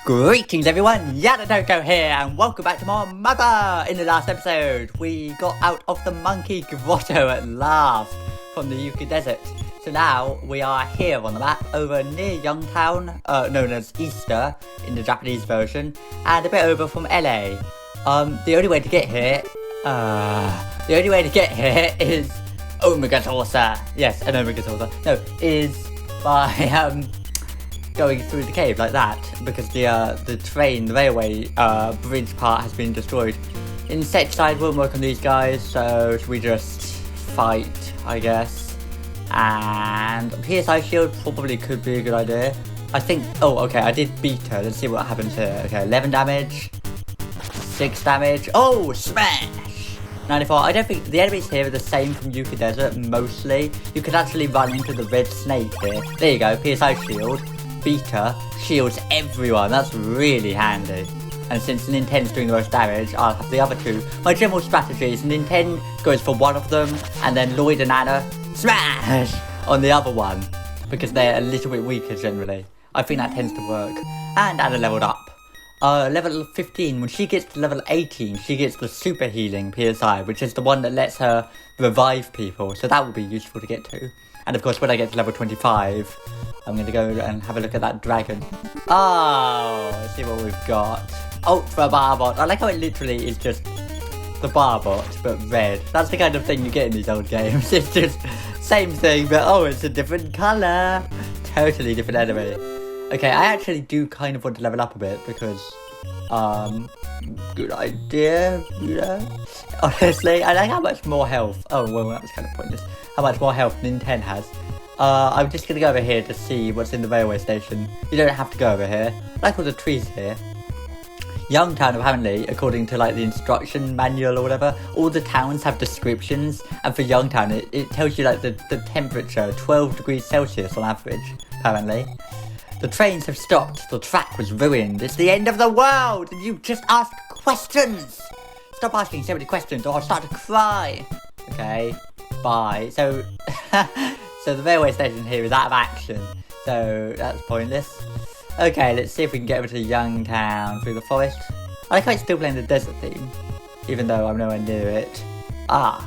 Greetings everyone, Youngtown here and welcome back to more Mother! In the last episode, we got out of the monkey grotto at last from the UK desert. So now we are here on the map over near Youngtown, known as Easter in the Japanese version, and a bit over from LA. The only way to get here, is Omega Saucer. Yes, an Omega Saucer. No, is by going through the cave like that, because the railway bridge part has been destroyed. Insecticide won't work on these guys, so should we just fight, I guess? And PSI shield probably could be a good idea. I think, oh okay, I did beat her, let's see what happens here. Okay, 11 damage, 6 damage, oh smash! 94, I don't think the enemies here are the same from UK Desert, mostly. You could actually run into the red snake here. There you go, PSI shield. Beater shields everyone, that's really handy. And since Nintendo's doing the most damage, I'll have the other two. My general strategy is Nintendo goes for one of them, and then Lloyd and Anna smash on the other one, because they're a little bit weaker generally. I think that tends to work. And Anna leveled up. Level 15, when she gets to level 18, she gets the super healing PSI, which is the one that lets her revive people, so that would be useful to get to. And of course, when I get to level 25, I'm going to go and have a look at that dragon. Oh, let's see what we've got. Ultra Barbot. I like how it literally is just the Barbot, but red. That's the kind of thing you get in these old games. It's just same thing, but oh, it's a different colour. Totally different enemy. Okay, I actually do kind of want to level up a bit because, good idea, you know? Honestly, I like how much more health. Oh, well, that was kind of pointless. How much more health Nintendo has. I'm just going to go over here to see what's in the railway station. You don't have to go over here. I like all the trees here. Youngtown, apparently, according to like the instruction manual or whatever, all the towns have descriptions. And for Youngtown, it tells you like the temperature, 12 degrees Celsius on average, apparently. The trains have stopped. The track was ruined. It's the end of the world. And you just asked questions. Stop asking so many questions or I'll start to cry. Okay, bye. So, so the railway station here is out of action. So that's pointless. Okay, let's see if we can get over to Youngtown through the forest. I like how it's still playing the desert theme, even though I'm nowhere near it. Ah,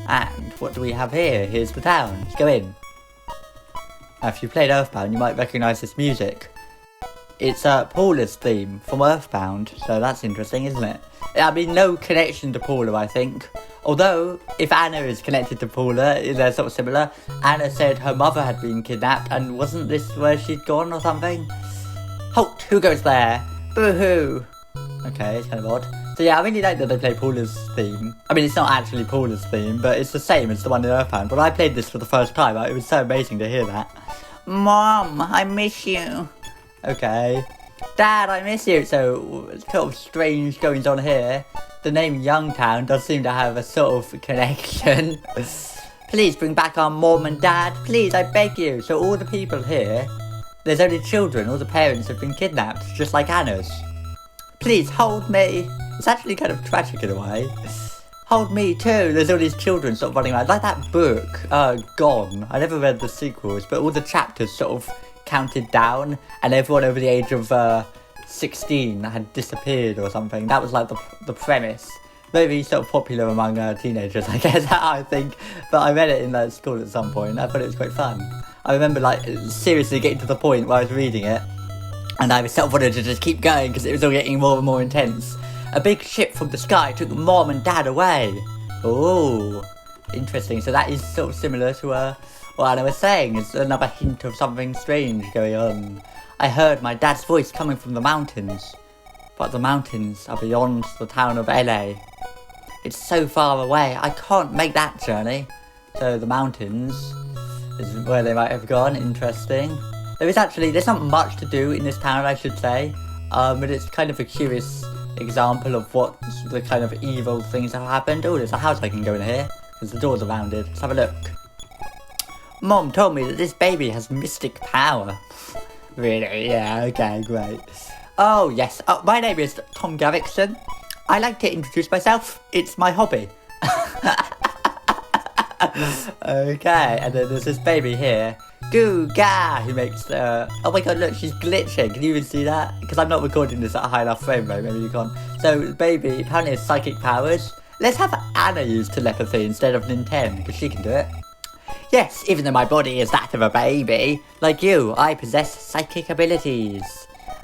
and what do we have here? Here's the town. Let's go in. Now, if you played Earthbound, you might recognise this music. It's Paula's theme from Earthbound, so that's interesting, isn't it? I mean, no connection to Paula, I think. Although, if Anna is connected to Paula, they're sort of similar. Anna said her mother had been kidnapped, and wasn't this where she'd gone or something? Halt! Who goes there? Boo-hoo! Okay, it's kind of odd. So yeah, I really like that they play Paula's theme. I mean, it's not actually Paula's theme, but it's the same as the one in Earthbound. But I played this for the first time. It was so amazing to hear that. Mom, I miss you. Okay. Dad, I miss you. So, it's kind of strange goings on here. The name Youngtown does seem to have a sort of connection. Please bring back our mom and dad. Please, I beg you. So all the people here, there's only children. All the parents have been kidnapped, just like Anna's. Please, hold me. It's actually kind of tragic in a way. Hold me too. There's all these children sort of running around. Like that book, Gone. I never read the sequels, but all the chapters sort of counted down, and everyone over the age of 16 had disappeared or something. That was like the premise. Maybe sort of popular among teenagers, I guess, I think. But I read it in like school at some point. I thought it was quite fun. I remember like seriously getting to the point where I was reading it, and I sort of wanted to just keep going because it was all getting more and more intense. A big ship from the sky took mom and dad away. Oh, interesting. So that is sort of similar to what Anna was saying. It's another hint of something strange going on. I heard my dad's voice coming from the mountains, but the mountains are beyond the town of LA. It's so far away, I can't make that journey. So the mountains is where they might have gone. Interesting. There's not much to do in this town, I should say, but it's kind of a curious example of what the kind of evil things have happened. Oh, there's a house I can go in here, because the doors are rounded. Let's have a look. Mom told me that this baby has mystic power. Really? Yeah, okay, great. Oh, yes. My name is Tom Garrickson. I like to introduce myself. It's my hobby. Okay, and then there's this baby here. Googa, who makes oh my god, look, she's glitching. Can you even see that? Because I'm not recording this at a high enough frame rate, maybe you can't. So, baby apparently has psychic powers. Let's have Anna use telepathy instead of Nintendo, because she can do it. Yes, even though my body is that of a baby, like you, I possess psychic abilities.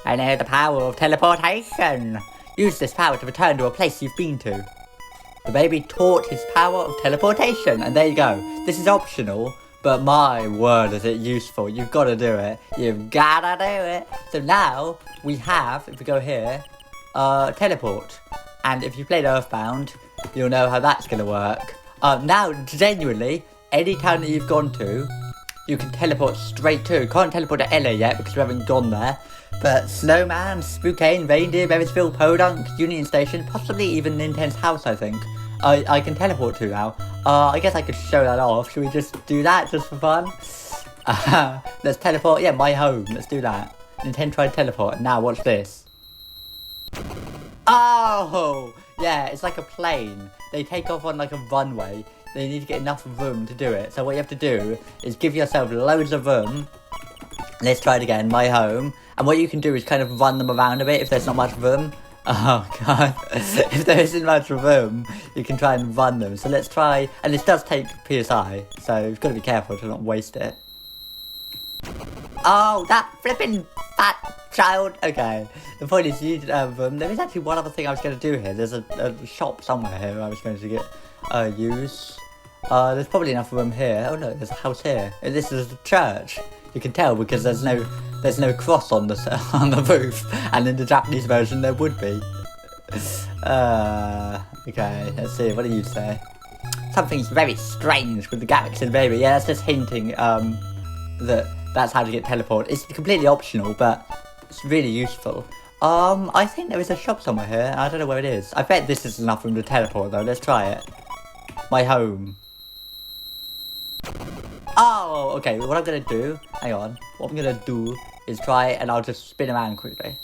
I know the power of teleportation. Use this power to return to a place you've been to. The baby taught his power of teleportation, and there you go. This is optional, but my word is it useful. You've got to do it. You've got to do it. So now, we have, if we go here, teleport. And if you played Earthbound, you'll know how that's going to work. Now, genuinely, any town that you've gone to, you can teleport straight to. Can't teleport to LA yet because we haven't gone there. But Snowman, Spokane, Reindeer, Beaversville, Podunk, Union Station, possibly even Nintendo's house, I think. I can teleport to now. I guess I could show that off. Should we just do that just for fun? Let's teleport. Yeah, my home. Let's do that. Nintendo tried teleport. Now watch this. Oh! Yeah, it's like a plane. They take off on like a runway. They need to get enough room to do it. So what you have to do is give yourself loads of room. Let's try it again. My home. And what you can do is kind of run them around a bit if there's not much room. Oh god. If there isn't much room, you can try and run them. So let's try. And this does take PSI. So you've got to be careful to not waste it. Oh, that flipping fat child. Okay. The point is you need to have room. There is actually one other thing I was going to do here. There's a shop somewhere here I was going to get use. There's probably enough room here. Oh no, there's a house here. This is a church. You can tell because there's no cross on the roof, and in the Japanese version there would be. Okay, let's see. What do you say? Something's very strange with the Galaxy Baby. Yeah, that's just hinting that's how to get teleport. It's completely optional, but it's really useful. I think there is a shop somewhere here. I don't know where it is. I bet this is enough room to teleport though. Let's try it. My home. Oh, okay, what I'm gonna do, hang on, what I'm gonna do is try and I'll just spin around quickly.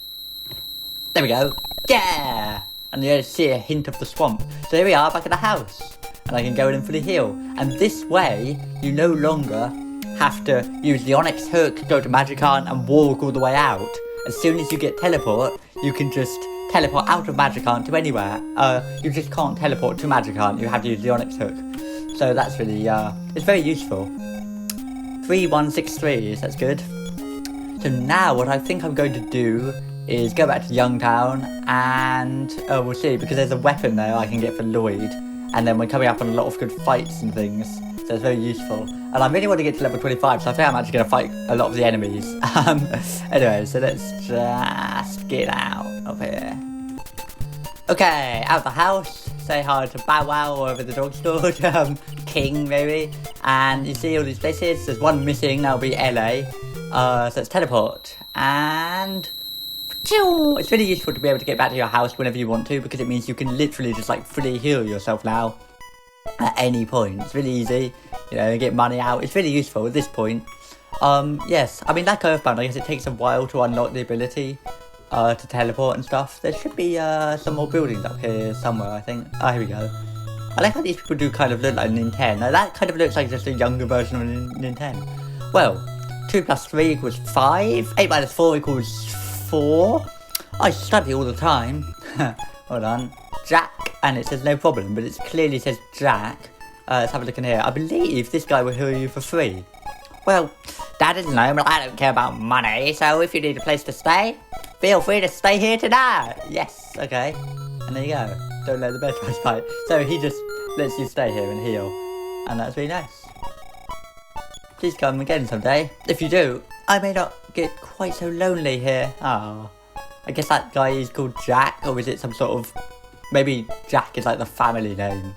There we go. Yeah! And you're gonna see a hint of the swamp. So here we are, back at the house. And I can go in for the heal. And this way, you no longer have to use the Onyx hook, go to Magicant and walk all the way out. As soon as you get teleport, you can just teleport out of Magicant to anywhere. You just can't teleport to Magicant, you have to use the Onyx hook. So that's really, it's very useful. 3163s, that's good. So now what I think I'm going to do is go back to Youngtown and we'll see, because there's a weapon there I can get for Lloyd, and then we're coming up on a lot of good fights and things, so it's very useful. And I really want to get to level 25, so I think I'm actually going to fight a lot of the enemies. Anyway, so let's just get out of here. Okay, out of the house. Say hi to Bow Wow over the dog store, King maybe, and you see all these places. There's one missing, that'll be LA. So let's teleport, and it's really useful to be able to get back to your house whenever you want to, because it means you can literally just like fully heal yourself now at any point. It's really easy, you know, get money out. It's really useful at this point. Yes, I mean, like Earthbound, I guess it takes a while to unlock the ability to teleport and stuff. There should be some more buildings up here somewhere, I think. Oh, here we go. I like how these people do kind of look like Nintendo. Now that kind of looks like just a younger version of Nintendo. Well, 2 plus 3 equals 5. 8 minus 4 equals 4. I study all the time. Hold on. Jack, and it says no problem, but it clearly says Jack. Let's have a look in here. I believe this guy will heal you for free. Well, that is no, but I don't care about money, so if you need a place to stay, feel free to stay here tonight. Yes, okay. And there you go. Don't let the bad guys fight. So he just lets you stay here and heal. And that's really nice. Please come again someday. If you do, I may not get quite so lonely here. Oh, I guess that guy is called Jack, or is it some sort of... Maybe Jack is like the family name.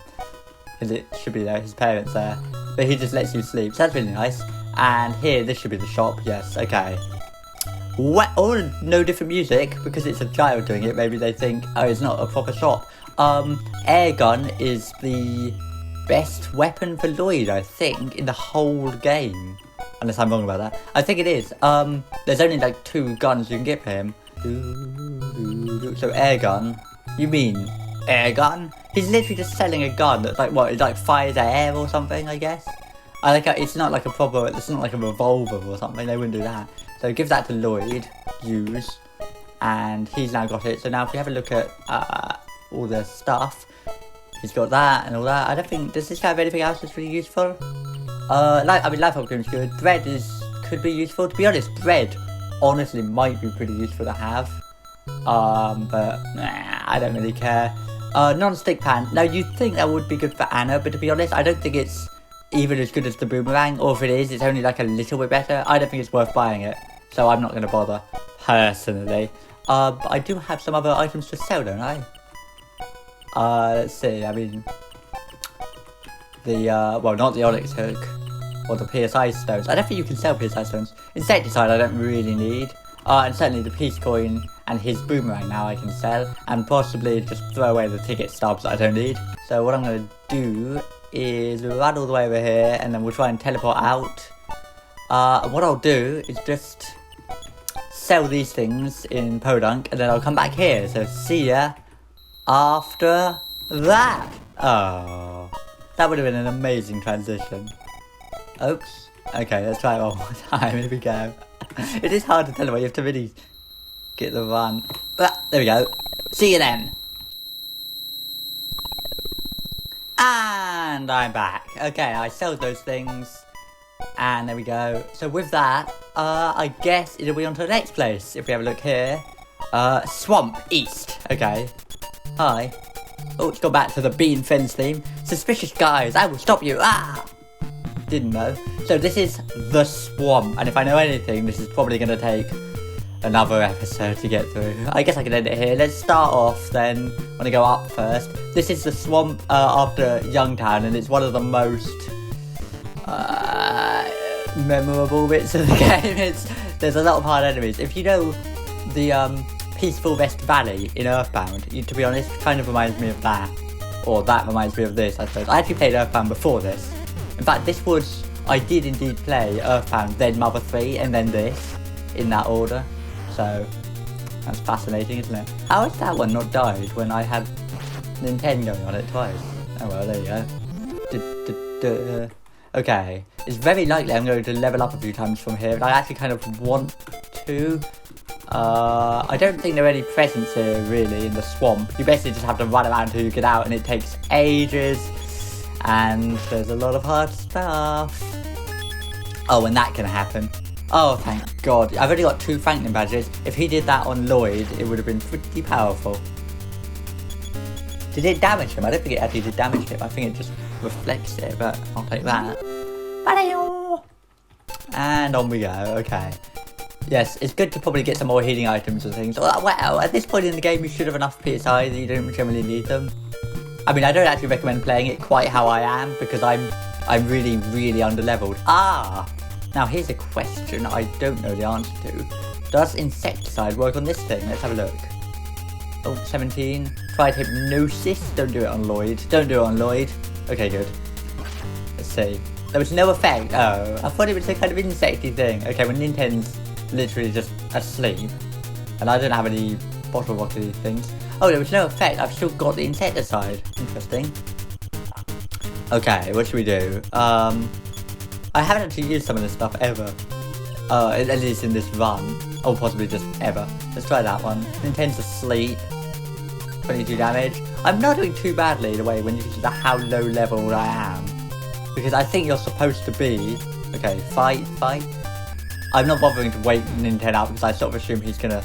Because it should be there, his parents there. But he just lets you sleep, so that's really nice. And here, this should be the shop, yes, okay. What? Oh, no different music, because it's a child doing it, maybe they think, oh, it's not a proper shop. Air gun is the best weapon for Lloyd, I think, in the whole game. Unless I'm wrong about that. I think it is. There's only like 2 guns you can get for him. So air gun. You mean air gun? He's literally just selling a gun that's like, what, it like fires air or something, I guess? I like how it's not like a proper, it's not like a revolver or something, they wouldn't do that. So give that to Lloyd, use, and he's now got it. So now if we have a look at all the stuff, he's got that and all that. I don't think, does this guy have anything else that's really useful? Life upgrade's good. Bread could be useful. To be honest, bread honestly might be pretty useful to have. But nah, I don't really care. Non-stick pan. Now you'd think that would be good for Anna, but to be honest, I don't think it's even as good as the boomerang, or if it is, it's only like a little bit better. I don't think it's worth buying it, so I'm not going to bother, personally. But I do have some other items to sell, don't I? Let's see, I mean, well, not the Onyx hook, or the PSI stones. I don't think you can sell PSI stones. Insecticide I don't really need, and certainly the peace coin and his boomerang now I can sell, and possibly just throw away the ticket stubs that I don't need. So what I'm going to do is run all the way over here, and then we'll try and teleport out. And what I'll do is just sell these things in Podunk, and then I'll come back here. So see ya after that. Oh, that would have been an amazing transition. Oops. Okay, let's try it one more time. Here we go. It is hard to tell you have to really get the run. There we go. See you then. And I'm back. Okay, I sold those things. And there we go. So with that, I guess it'll be on to the next place. If we have a look here. Swamp East. Okay. Hi. Oh, it's gone back to the bean fence theme. Suspicious guys, I will stop you. Ah! Didn't know. So this is the swamp. And if I know anything, this is probably going to take another episode to get through. I guess I can end it here. Let's start off then. I'm going to go up first. This is the swamp after Youngtown, and it's one of the most memorable bits of the game. There's a lot of hard enemies. If you know the Peaceful Rest Valley in Earthbound, to be honest, kind of reminds me of that. Or that reminds me of this, I suppose. I actually played Earthbound before this. In fact, I did indeed play Earthbound, then Mother 3, and then this, in that order. So, that's fascinating, isn't it? How has that one not died when I had Nintendo going on it twice? Oh well, there you go. Okay, it's very likely I'm going to level up a few times from here, and I actually kind of want to. I don't think there are any presents here, really, in the swamp. You basically just have to run around till you get out, and it takes ages. And there's a lot of hard stuff. Oh, and that can happen. Oh, thank God. I've only got 2 Franklin badges. If he did that on Lloyd, it would have been pretty powerful. Did it damage him? I don't think it actually did damage him. I think it just reflects it, but I'll take that. And on we go. Okay. Yes, it's good to probably get some more healing items and things. Well, at this point in the game, you should have enough PSI that you don't generally need them. I mean, I don't actually recommend playing it quite how I am, because I'm really, really underleveled. Now here's a question I don't know the answer to. Does insecticide work on this thing? Let's have a look. Oh, 17. Tried hypnosis. Don't do it on Lloyd. Don't do it on Lloyd. Okay, good. Let's see. There was no effect. Oh, I thought it was a kind of insecty thing. Okay, when Nintendo's literally just asleep, and I don't have any bottle rockety things. Oh, there was no effect. I've still got the insecticide. Interesting. Okay, what should we do? I haven't actually used some of this stuff ever. At least in this run. Or possibly just ever. Let's try that one. Nintendo's asleep. 22 damage. I'm not doing too badly in a way when you consider how low level I am. Because I think you're supposed to be... Okay, fight. I'm not bothering to wait Nintendo out because I sort of assume he's gonna...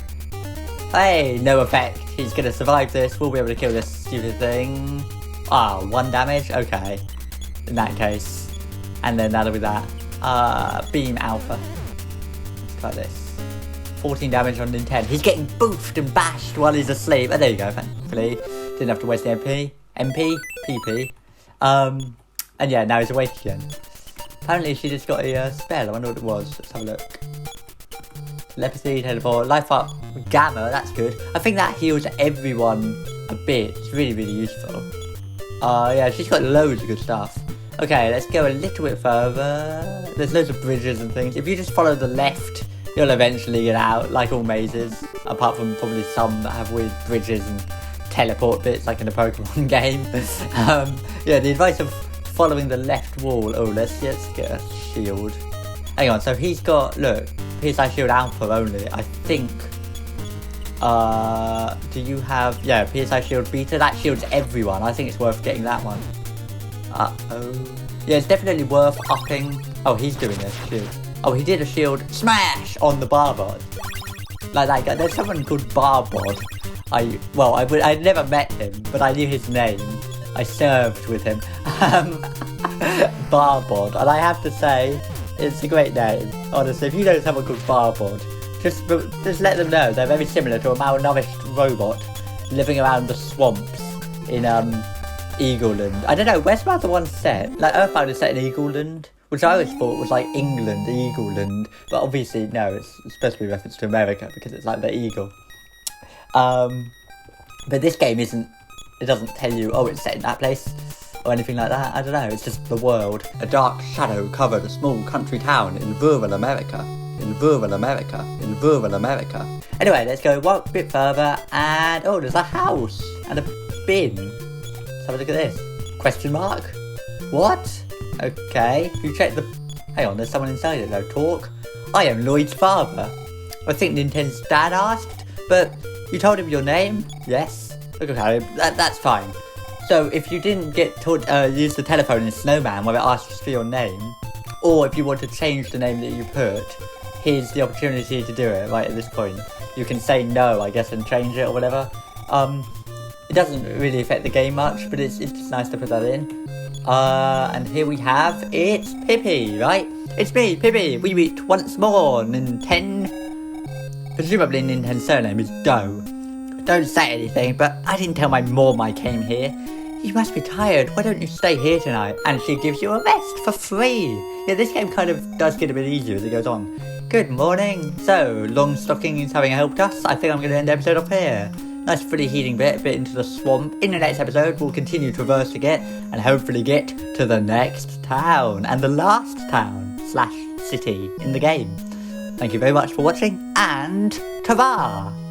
Hey, no effect. He's gonna survive this. We'll be able to kill this stupid thing. 1 damage? Okay. In that case. And then that'll be that. Beam Alpha. Let's try this. 14 damage on Nintendo. He's getting boofed and bashed while he's asleep. Oh, there you go, thankfully. Didn't have to waste the PP. And yeah, now he's awake again. Apparently she just got a spell. I wonder what it was. Let's have a look. Telepathy, teleport, life up, gamma, that's good. I think that heals everyone a bit. It's really, really useful. Yeah, she's got loads of good stuff. Okay, let's go a little bit further. There's loads of bridges and things. If you just follow the left, you'll eventually get out, like all mazes. Apart from probably some that have weird bridges and teleport bits, like in a Pokemon game. Yeah, the advice of following the left wall. Oh, let's get a shield. Hang on, so he's got, look, PSI Shield Alpha only. I think, do you have, yeah, PSI Shield Beta? That shields everyone. I think it's worth getting that one. Uh-oh. Yeah, it's definitely worth upping. Oh, he's doing a shield. Oh, he did a shield smash on the Barbod. Like that guy. There's someone called Barbod. I'd never met him, but I knew his name. I served with him. Barbod. And I have to say, it's a great name. Honestly, if you know someone called Barbod, just let them know. They're very similar to a malnourished robot living around the swamps in, Eagleland. I don't know, where's the other one set? Like, Earthbound is set in Eagleland, which I always thought was like England, Eagleland. But obviously, no, it's supposed to be a reference to America because it's like the eagle. But this game it doesn't tell you, oh, it's set in that place or anything like that. I don't know, it's just the world. A dark shadow covered a small country town in rural America. Anyway, let's go one bit further and, oh, there's a house and a bin. Let's have a look at this. Question mark? What? Okay, you check the... Hang on, there's someone inside it though. Talk. I am Lloyd's father. I think Nintendo's dad asked, but you told him your name? Yes. Okay, that's fine. So if you didn't get taught use the telephone in Snowman where it asks for your name, or if you want to change the name that you put, here's the opportunity to do it right at this point. You can say no, I guess, and change it or whatever. It doesn't really affect the game much, but it's just nice to put that in. And here we have, it's Pippi, right? It's me, Pippi. We meet once more. Presumably Nintendo's surname is Doe. Don't say anything, but I didn't tell my mom I came here. You must be tired. Why don't you stay here tonight? And she gives you a rest for free. Yeah, this game kind of does get a bit easier as it goes on. Good morning. So, Long Stockings having helped us, I think I'm going to end the episode off here. Nice fully healing bit into the swamp. In the next episode, we'll continue to traverse again and hopefully get to the next town and the last town / city in the game. Thank you very much for watching and ta-ra!